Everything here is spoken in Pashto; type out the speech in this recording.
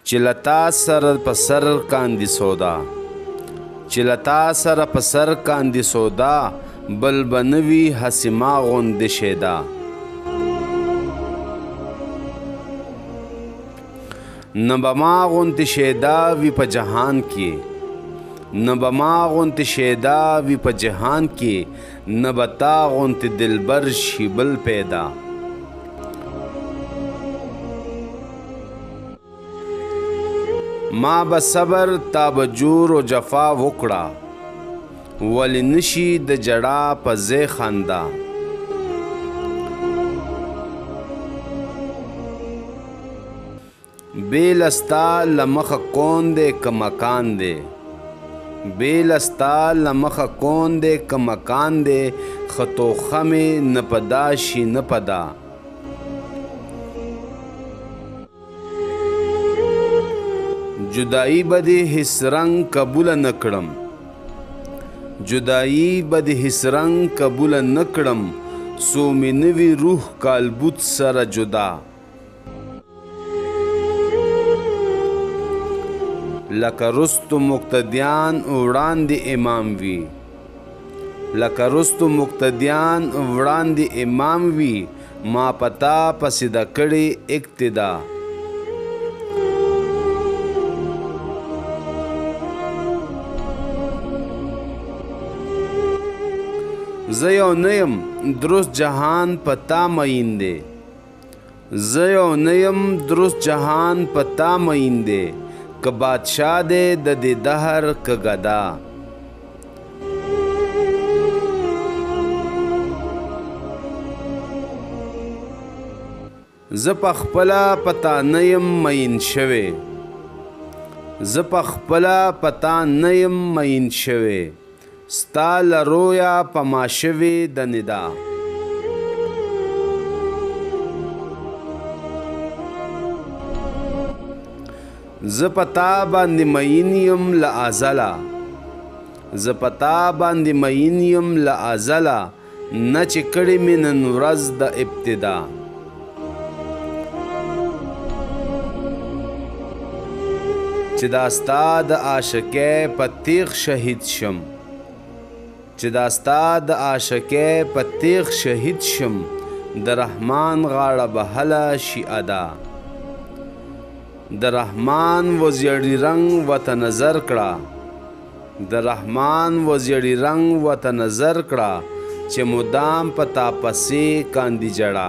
چلتا سر پسر کاندی سودا چلتا سر پسر کاندی سودا بل بنوی حسما غوند شیدا نبما غوند شیدا وی په جهان کې نبما غوند شیدا وی په جهان کې نبتا غوند دلبر شی بل پیدا ما به صبر تا به جور و جفا وکړه ولی نشي د جړا په ځای خندا بیل استا لمخ کون دے که مکان دے بیل استا لمخ کون دے که مکان دے خطو خم نپدا شي نپدا جدائی بدی حس رنگ قبول نکڑم جدائی بدی حس رنگ قبول نکڑم سو منوی روح کالبوت سر جدا لکه رستو مقتدیان وړاندې امام وی لکه رستو مقتدیان وړاندې امام وی ما پتا پسې د کړي اقتدا زه یو نه یم درست جهان په تا مین دی زه یو نه یم درست جهان په تا مین دی که بادشاه دی د دې دهر که ګدا زه پخپله په تا نه یم مین شوی زه پخپله په تا نه یم مین شوی ستا لرویا پما شوی د ندا ز پتا باندې مین یم له ازله ز پتا باندې مین یم له ازله نه چې کړې مې نن ورځ د ابتدا چې دا ستا د عاشقۍ په تیغ شهید شم چې دا ستا د عاشقۍ په تیغ شهید شم د رحمان غاړه به هله شي ادا د رحمان وزیړي رنگ وته نظر کړه د رحمان وزیړي رنگ وته نظر کړه چې مدام په تا پسې کاندي جړه